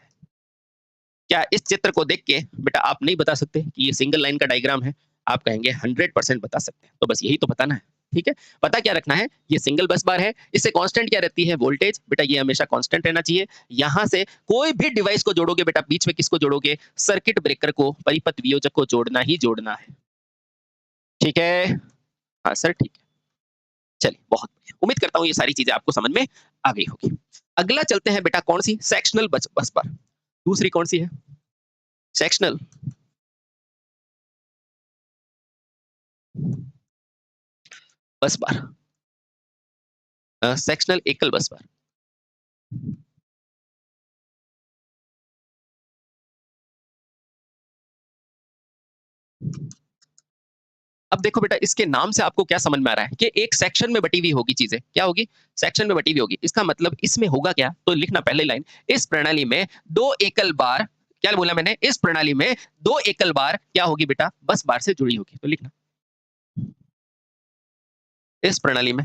क्या इस चित्र को देख के बेटा आप नहीं बता सकते कि ये सिंगल लाइन का डायग्राम है? आप कहेंगे 100% बता सकते हैं। तो बस यही तो बताना है, ठीक है? पता क्या रखना है? ये सिंगल बस बार है, इससे कांस्टेंट क्या रहती है? वोल्टेज। बेटा ये हमेशा कांस्टेंट रहना चाहिए। यहाँ से कोई भी डिवाइस को जोड़ोगे बेटा बीच में किसको जोड़ोगे? सर्किट ब्रेकर को, परिपथ वियोजक को जोड़ना ही जोड़ना है। ठीक है? हाँ सर ठीक है। चलिए बहुत बढ़िया। उम्मीद करता हूँ ये सारी चीज़ें आपको समझ में आ गई होगी। अगला चलते हैं बेटा कौन-सी? सेक्शनल बस बार। दूसरी कौन-सी है? सेक्शनल बस बार। सेक्शनल एकल बस बार। अब देखो बेटा इसके नाम से आपको क्या समझ में आ रहा है कि एक सेक्शन में बटी हुई होगी चीजें। क्या होगी? सेक्शन में बटी हुई होगी। इसका मतलब इसमें होगा क्या? तो लिखना पहले लाइन, इस प्रणाली में 2 एकल बार, क्या बोला मैंने? इस प्रणाली में 2 एकल बार क्या होगी बेटा? बस बार से जुड़ी होगी। तो लिखना, इस प्रणाली में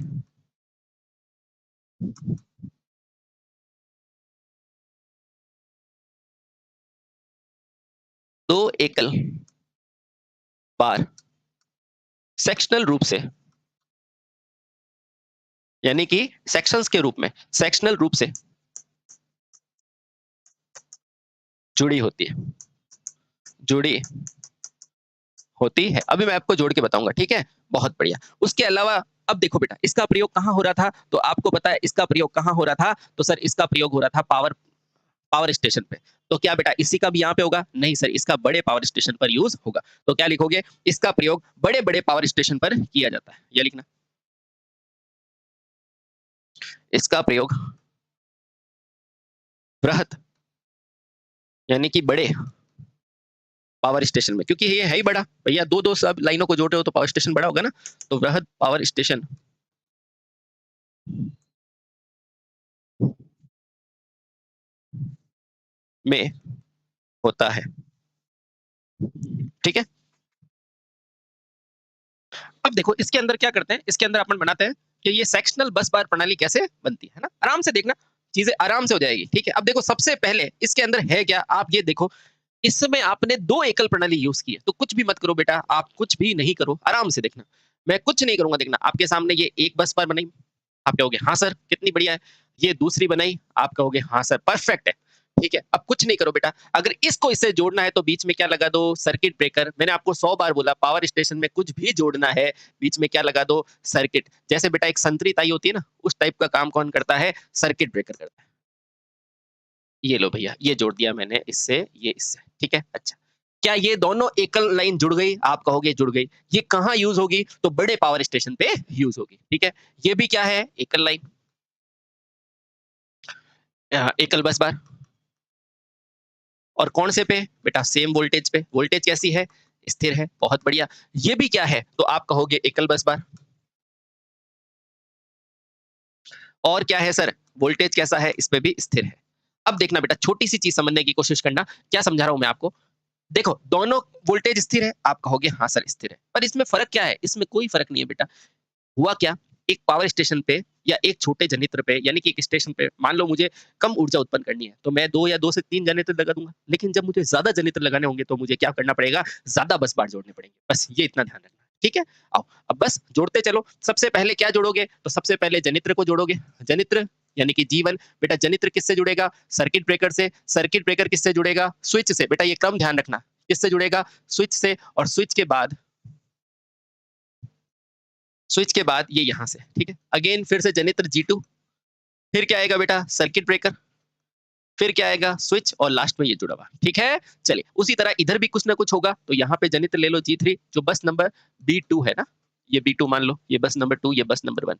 2 एकल बार सेक्शनल रूप से, यानी कि सेक्शंस के रूप में, सेक्शनल रूप से जुड़ी होती है। जुड़ी होती है। अभी मैं आपको जोड़ के बताऊंगा, ठीक है? बहुत बढ़िया। उसके अलावा अब देखो बेटा इसका प्रयोग कहाँ हो रहा था? तो आपको पता है इसका प्रयोग कहाँ हो रहा था? तो सर इसका प्रयोग हो रहा था पावर पावर स्टेशन पे। तो क्या बेटा इसी का भी यहाँ पे होगा? नहीं सर, इसका बड़े पावर स्टेशन पर यूज़ होगा। तो क्या लिखोगे? इसका प्रयोग बड़े-बड़े पावर स्टेशन पर किया जाता है। ये लिखना। इसका प्रयोग बृहत यानी कि बड़े पावर स्टेशन में, क्योंकि ये है ही बड़ा। भैया 2-2 सब लाइनों को जोड़ रहे हो तो पावर स्टेशन बड़ा होगा ना? तो बृहत पावर स्टेशन में होता है। ठीक है? अब देखो इसके अंदर क्या करते हैं? इसके अंदर अपन बनाते हैं कि ये सेक्शनल बस बार प्रणाली कैसे बनती है ना? आराम से देखना, चीजें आराम से हो जाएगी। ठीक है? अब देखो सबसे पहले इसके अंदर है क्या? आप ये देखो, इसमें आपने 2 एकल प्रणाली यूज़ की है, तो कुछ भी मत करो बेटा, आप कुछ भी नहीं करो, आराम से देखना। मैं कुछ नहीं करूँगा देखना, आपके सामने ये एक बस बार बनाई, आप कहोगे हाँ सर, कितनी बढ़िया है। ये दूसरी बनाई, आप कहोगे हाँ सर, परफेक्ट है। ठीक है, अब कुछ नहीं करो बेटा, अगर इसको इससे जोड़ना है तो बीच में क्या लगा दो, सर्किट ब्रेकर। मैंने आपको 100 बार बोला पावर स्टेशन में कुछ भी जोड़ना है, बीच में क्या लगा दो, सर्किट। जैसे बेटा एक संतरी ताई होती है ना, उस टाइप का काम कौन करता है, सर्किट ब्रेकर करता है। ये लो भैया, ये जोड़ दिया मैंने इससे, ये इससे, ठीक है? अच्छा, क्या ये दोनों एकल लाइन जुड़ गई? आप कहोगे जुड़ गई। ये कहाँ यूज़ होगी? तो बड़े पावर स्टेशन पे यूज़ होगी, ठीक है? ये भी क्या है? एकल लाइन, एकल बस बार। और कौन से पे? बेटा सेम वोल्टेज पे। वोल्टेज कैसी है? स्थिर है, बहुत बढ़िया। ये भी क्या है? तो आप कहोगे एकल बस बार। और क्या है सर? वोल्टेज कैसा है? इस पे भी स्थिर है। अब देखना बेटा, छोटी सी चीज़ समझने की कोशिश करना, क्या समझा रहा हूँ मैं आपको? देखो, दोनों वोल्टेज स्थिर है, आप कहोगे हाँ सर स्थिर है। पर इसमें फ़र्क क्या है? इसमें कोई फ़र्क नहीं है बेटा। हुआ क्या, एक पावर स्टेशन पे या एक छोटे जनित्र पे, यानी कि एक स्टेशन पे मान लो मुझे कम ऊर्जा उत्पन्न करनी है, तो मैं 2 या 2 से 3 जनित्र लगा दूँगा। लेकिन जब मुझे ज़्यादा जनित्र लगाने होंगे तो मुझे क्या करना पड़ेगा, ज़्यादा बस बार जोड़ने पड़ेंगे। बस ये इतना ध्यान रखना, ठीक है? आओ, अब बस जोड़ते चलो। सबसे पहले क्या जोड़ोगे? तो सबसे पहले जनित्र को जोड़ोगे। जनित्र यानी कि G1। बेटा जनित्र किससे जुड़ेगा? सर्किट ब्रेकर से। सर्किट ब्रेकर किससे जुड़ेगा? स्विच से। बेटा ये क्रम ध्यान रखना, किससे जुड़ेगा? स्विच से। और स्विच के बाद ये यहाँ से, ठीक है? अगेन फिर से जनित्र G2, फिर क्या आएगा बेटा? सर्किट ब्रेकर, फिर क्या आएगा? स्विच और लास्ट में ये जुड़ा हुआ, ठीक है? चलिए, उसी तरह इधर भी कुछ ना कुछ होगा, तो यहाँ पे जनित्र ले लो G3 जो बस नंबर B2 है ना, ये B2 मान लो, ये बस नंबर 2, ये बस नंबर 1।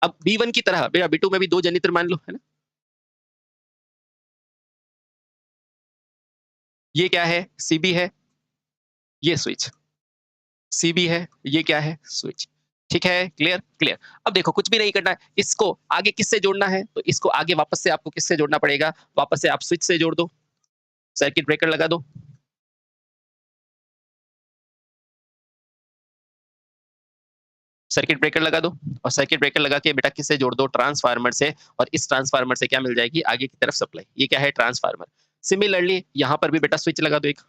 अब B1 की तरह बेटा B2 में भी 2 जनित्र मान लो, है ना? ये क्या है? CB है, ये स्विच। CB है, ये क्या है? स्विच। ठीक है? क्लियर? क्लियर। अब देखो कुछ भी नहीं करना है, इसको आगे किससे जोड़ना है? तो इसको आगे वापस से आपको किससे जोड़ना पड़ेगा? वापस से आप स्विच से जोड़ दो, सर्किट ब्रेकर लगा दो। सर्किट ब्रेकर लगा दो, और सर्किट ब्रेकर लगा के बेटा किससे जोड़ दो? ट्रांसफार्मर से। और इस ट्रांसफार्मर से क्या मिल जाएगी? आगे की तरफ सप्लाई। ये क्या है? ट्रांसफार्मर। सिमिलरली यहाँ पर भी बेटा स्विच लगा दो एक।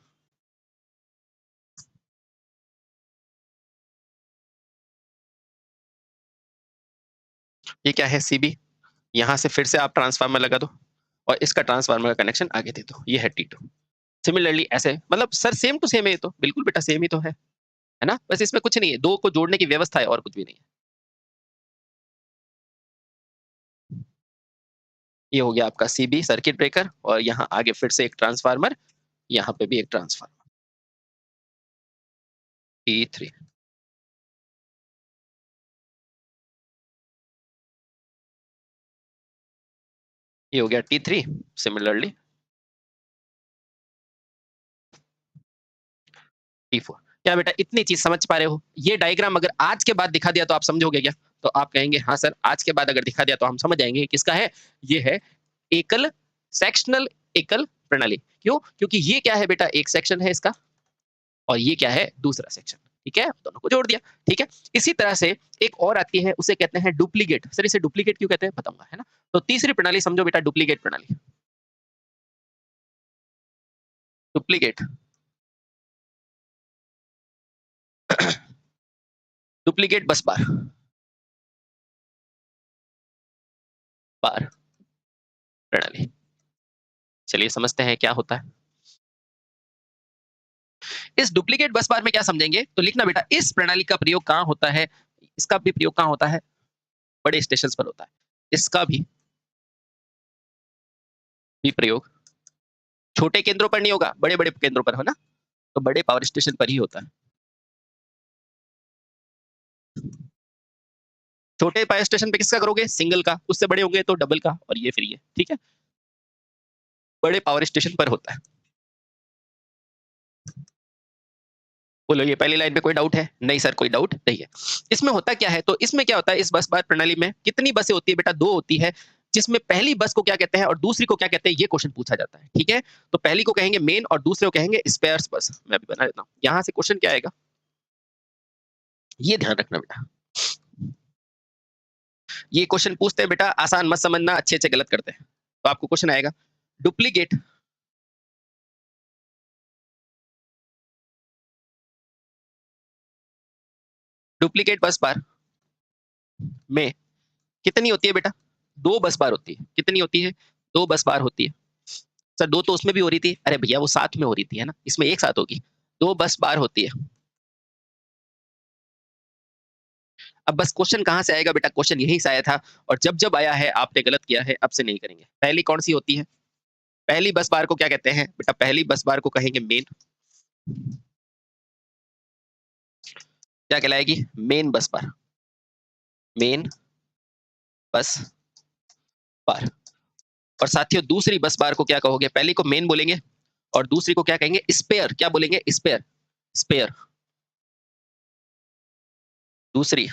ये क्या है? CB। यहाँ से फिर से आप ट्रांसफार्मर लगा दो, और इसका ट्रांसफार्मर का कनेक्शन आगे दे दो। ये है T2। सिमिलरली ऐसे, मतलब सर सेम टू सेम है ये तो, बिल्कुल बेटा सेम ही तो है ना? बस इसमें कुछ नहीं है, दो को जोड़ने की व्यवस्था है और कुछ भी नहीं है। ये हो गया आपका CB सर्किट ब्रेकर, और यहाँ आगे फिर से एक ट्रांसफार्मर, यहाँ पे भी एक ट्रांसफार्मर T3। ये हो गया T3। Similarly T4। क्या बेटा इतनी चीज समझ पा रहे हो? ये डायग्राम अगर आज के बाद दिखा दिया तो आप समझोगे क्या? तो आप कहेंगे हाँ सर, आज के बाद अगर दिखा दिया तो हम समझ जाएंगे किसका है। ये है एकल सेक्शनल एकल प्रणाली। क्यों? क्योंकि ये क्या है बेटा, एक सेक्शन है इसका, और ये क्या है? दूसरा सेक्शन। ठीक है, दोनों को जोड़ दिया। ठीक है, इसी तरह से एक और आती है, उसे कहते हैं डुप्लीकेट। सर इसे डुप्लीकेट क्यों कहते हैं बताऊंगा, है ना? तो तीसरी प्रणाली समझो बेटा, डुप्लीकेट प्रणाली। डुप्लीकेट डुप्लीकेट बस बार बार प्रणाली। चलिए समझते हैं क्या होता है। इस डुप्लीकेट बस बार में क्या समझेंगे, तो लिखना बेटा, इस प्रणाली का प्रयोग कहाँ होता है? इसका भी प्रयोग कहाँ होता है? बड़े स्टेशन पर होता है। इसका भी प्रयोग छोटे केंद्रों पर नहीं होगा, बड़े बड़े केंद्रों पर, हो ना? तो बड़े पावर स्टेशन पर ही होता है। छोटे पावर स्टेशन पे किसका करोगे? सिंगल का। उससे बड़े होंगे तो डबल का, और ये फिर ये। ठीक है, बड़े पावर स्टेशन पर होता है। बोलो, ये पहली लाइन पे कोई डाउट है? नहीं सर, कोई डाउट नहीं है। इसमें होता क्या है, तो इसमें क्या होता है, इस बस बार प्रणाली में कितनी बसें होती है बेटा? 2 होती है। जिसमें पहली बस को क्या कहते हैं और दूसरी को क्या कहते हैं, ये क्वेश्चन पूछा जाता है। ठीक है, तो पहली को कहेंगे मेन और दूसरे को कहेंगे स्पेयर्स बस। मैं अभी बना देता हूँ, यहाँ से क्वेश्चन क्या आएगा, ये ध्यान रखना बेटा। ये क्वेश्चन पूछते हैं बेटा, आसान मत समझना, अच्छे अच्छे गलत करते हैं। तो आपको क्वेश्चन आएगा, डुप्लीकेट डुप्लीकेट बस बार में कितनी होती है बेटा? 2 बस बार होती है। कितनी होती है? 2 बस बार होती है। सर 2 तो उसमें भी हो रही थी। अरे भैया वो साथ में हो रही थी, है ना? इसमें एक साथ होगी। 2 बस बार होती है। अब बस क्वेश्चन कहाँ से आएगा बेटा? क्वेश्चन यहीं से आया था और जब-जब आया है आपने गलत किया है, अब से नहीं करेंगे। पहली कौन-सी होती है? पहली बस बार को क्या कहते हैं? बेटा पहली बस बार को कहेंगे मेन। क्या कहलाएगी? मेन बस बार। मेन बस बार। और साथियों दूसरी बस बार को क्या कहोगे? पहली को मेन बोलेंगे और दूसरी को क्या कहेंगे? स्पेयर। क्या बोलेंगे? स्पेयर। स्पेयर। दूसरी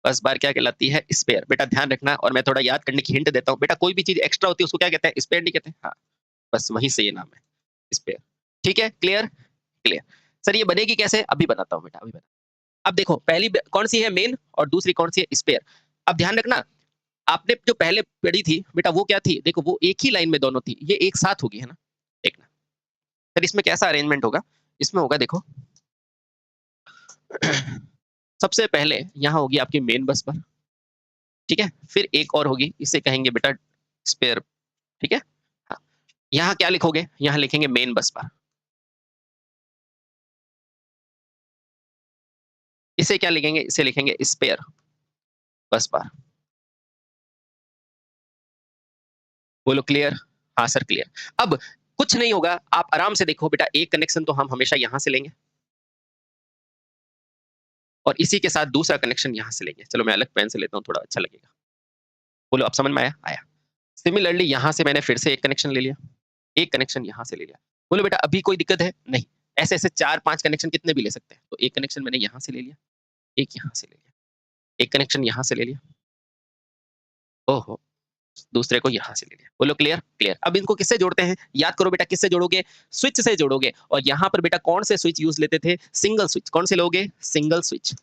बस बार क्या कहलाती है? स्पेयर। बेटा ध्यान रखना और मैं थोड़ा याद करने की हिंट देता हूँ। बेटा कोई भी चीज एक्स्ट्रा होती है उसको क्या कहते हैं? स्पेयर नहीं कहते? हाँ, बस वहीं से ये नाम है, स्पेयर। ठीक है? क्लियर? क्लियर। सर ये बनेगी कैसे? अभी बताता हूँ बेटा, अभी बता। अब देखो पहली कौन सी है? मेन और दूसरी कौन सी है? स्पेयर। अब ध्यान रखना, आपने जो पहले पढ़ी थी बेटा वो क्या थी? देखो वो एक ही लाइन में दोनों थी, ये एक साथ होगी, है ना? देखना। सर इसमें कैसा अरेंजमेंट होगा? इसमें होगा देखो सबसे पहले यहाँ होगी आपकी मेन बस बार, ठीक है? फिर एक और होगी, इसे कहेंगे बेटा स्पेयर, ठीक है? हाँ, यहाँ क्या लिखोगे? यहाँ लिखेंगे मेन बस बार। इसे क्या लिखेंगे? इसे लिखेंगे स्पेयर बस बार। बोलो क्लियर? हाँ सर क्लियर। अब कुछ नहीं होगा, आप आराम से देखो बेटा, एक कनेक्शन तो हम हमेशा यहाँ से लेंगे और इसी के साथ दूसरा कनेक्शन यहाँ से लेंगे। चलो मैं अलग पेन से लेता हूँ, थोड़ा अच्छा लगेगा। बोलो अब समझ में आया? आया। सिमिलरली यहाँ से मैंने फिर से एक कनेक्शन ले लिया, एक कनेक्शन यहाँ से ले लिया। बोलो बेटा अभी कोई दिक्कत है? नहीं। ऐसे-ऐसे 4-5 कनेक्शन कितने भी ले सकते हैं। तो एक कनेक्शन मैंने यहाँ से ले लिया, एक यहाँ से ले लिया, एक कनेक्शन यहाँ से ले लिया। ओहो! दूसरे को यहाँ से ले लिया। बोलो क्लियर? क्लियर। अब इनको किससे जोड़ते हैं? याद करो बेटा किससे जोड़ोगे? स्विच से जोड़ोगे और यहाँ पर बेटा कौन से स्विच यूज़ लेते थे? Single switch. कौन से लोगे? Single switch.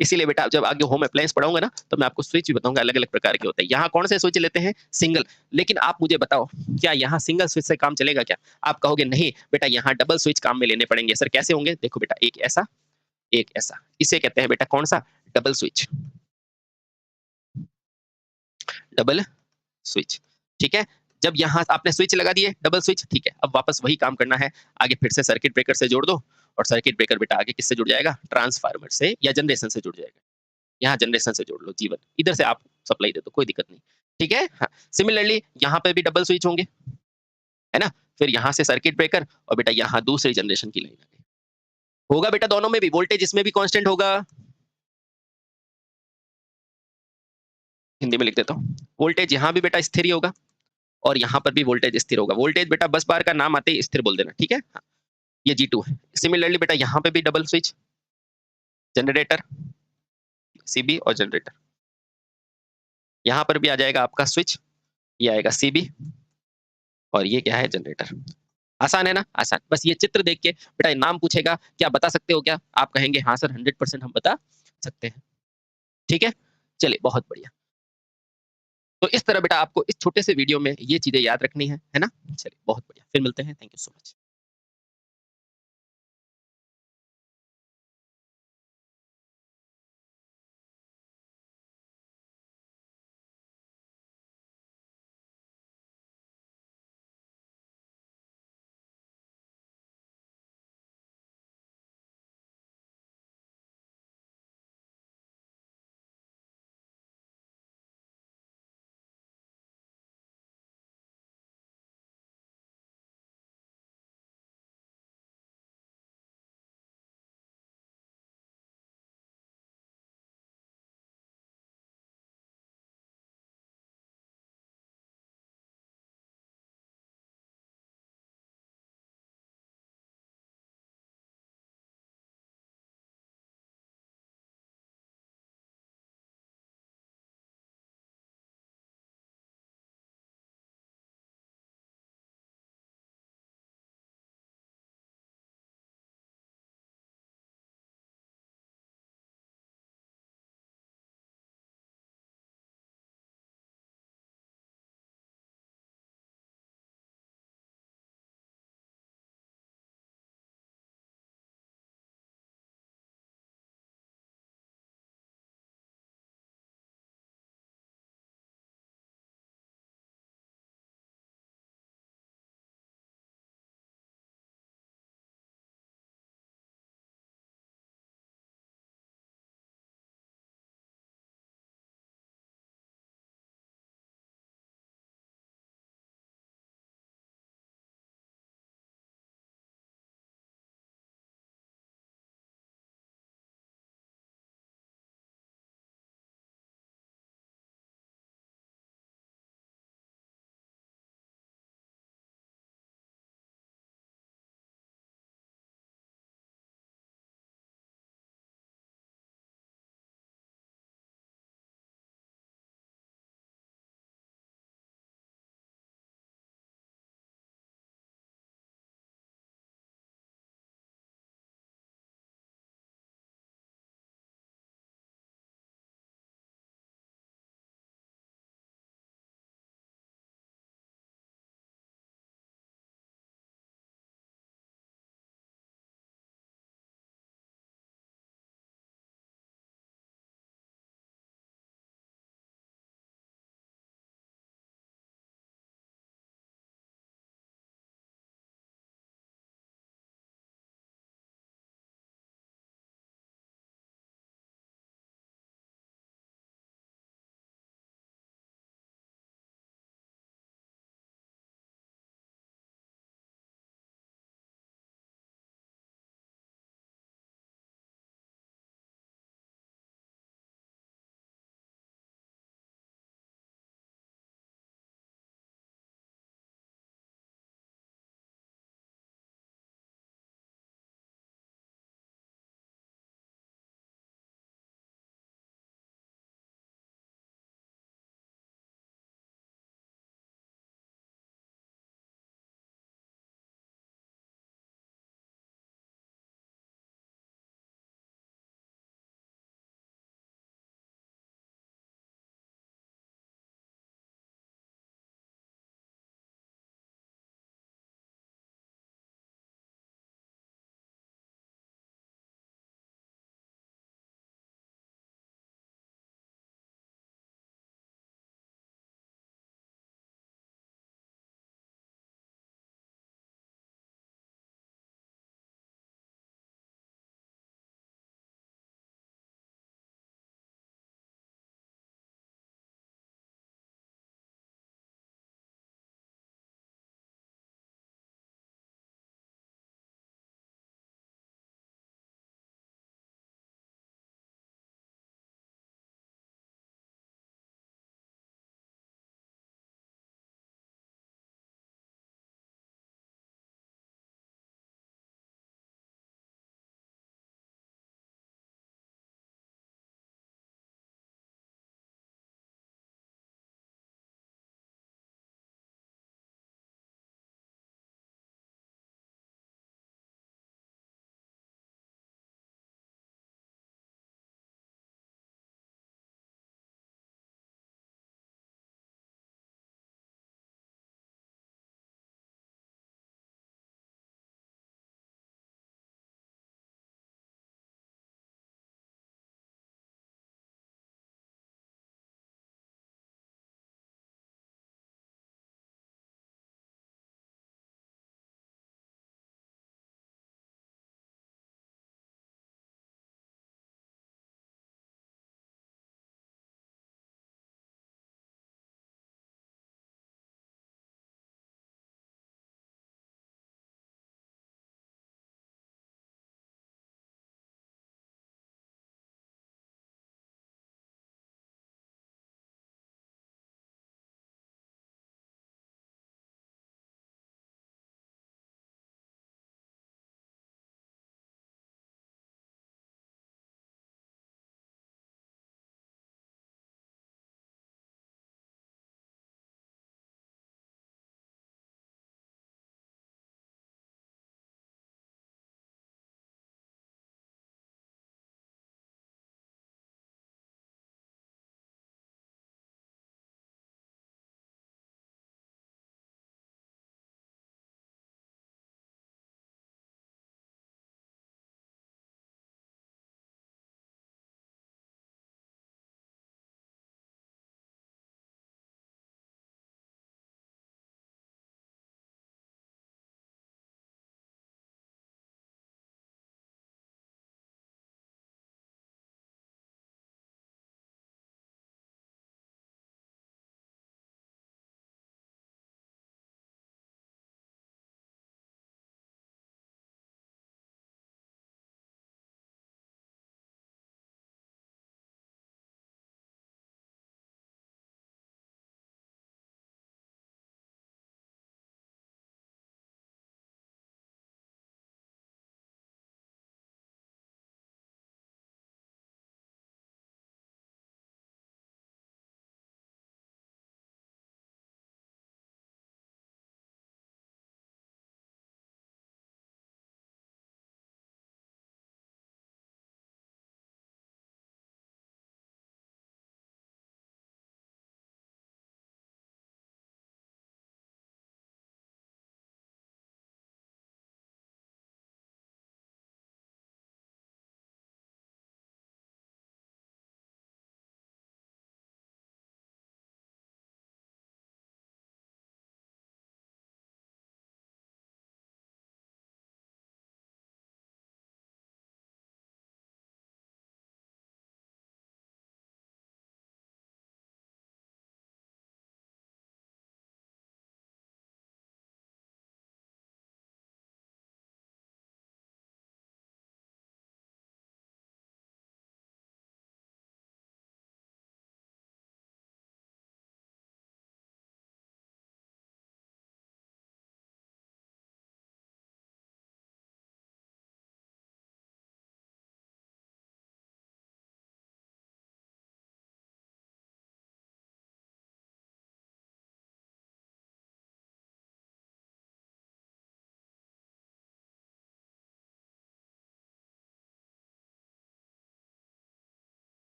इसीलिए बेटा जब आगे होम अप्लायंस पढ़ाऊँगा ना, तो मैं आपको स्विच भी बताऊँगा अलग-अलग प्रकार के होते हैं। यहाँ कौन से स्विच लेते हैं? सिंगल। लेकिन आप मुझे बताओ, क्या यहाँ सिंगल स्विच से काम चलेगा क्या? आप कहोगे नहीं बेटा यहाँ डबल स्विच काम में लेने पड़ेंगे। सर कैसे होंगे? देखो बेटा एक ऐसा, एक ऐसा। इसे कहते हैं बेटा कौन-सा? Double switch. डबल स्विच, ठीक है? जब यहाँ आपने स्विच लगा दिए, डबल स्विच, ठीक है। अब वापस वही काम करना है, आगे फिर से सर्किट ब्रेकर से जोड़ दो और सर्किट ब्रेकर बेटा आगे किससे जुड़ जाएगा? ट्रांसफार्मर से या जनरेशन से जुड़ जाएगा। यहाँ जनरेशन से जोड़ लो जीवन, इधर से आप सप्लाई दे दो, कोई दिक्कत नहीं, ठीक है? हाँ, सिमिलरली यहाँ पे भी डबल स्विच होंगे, है ना? फिर यहाँ से सर्किट ब्रेकर और बेटा यहाँ दूसरी जनरेशन की लाइन आ गई। होगा बेटा दोनों में भी, वोल्टेज इसमें भी कांस्टेंट होगा। हिंदी में लिख देता हूँ। वोल्टेज यहाँ भी बेटा स्थिर ही होगा और यहाँ पर भी वोल्टेज स्थिर होगा। वोल्टेज बेटा बस बार का नाम आते ही स्थिर बोल देना, ठीक है? हाँ, ये G2 है। सिमिलरली बेटा यहाँ पे भी डबल स्विच, जनरेटर, CB और जनरेटर। यहाँ पर भी आ जाएगा आपका स्विच, ये आएगा CB और ये क्या है? जनरेटर। आसान है ना? आसान। बस ये चित्र देख के बेटा नाम पूछेगा, क्या बता सकते हो क्या? आप कहेंगे हाँ सर 100% हम बता सकते हैं। ठीक है? चलिए बहुत बढ़िया। तो इस तरह बेटा आपको इस छोटे से वीडियो में ये चीज़ें याद रखनी है ना? चलिए बहुत बढ़िया। फिर मिलते हैं। Thank you so much.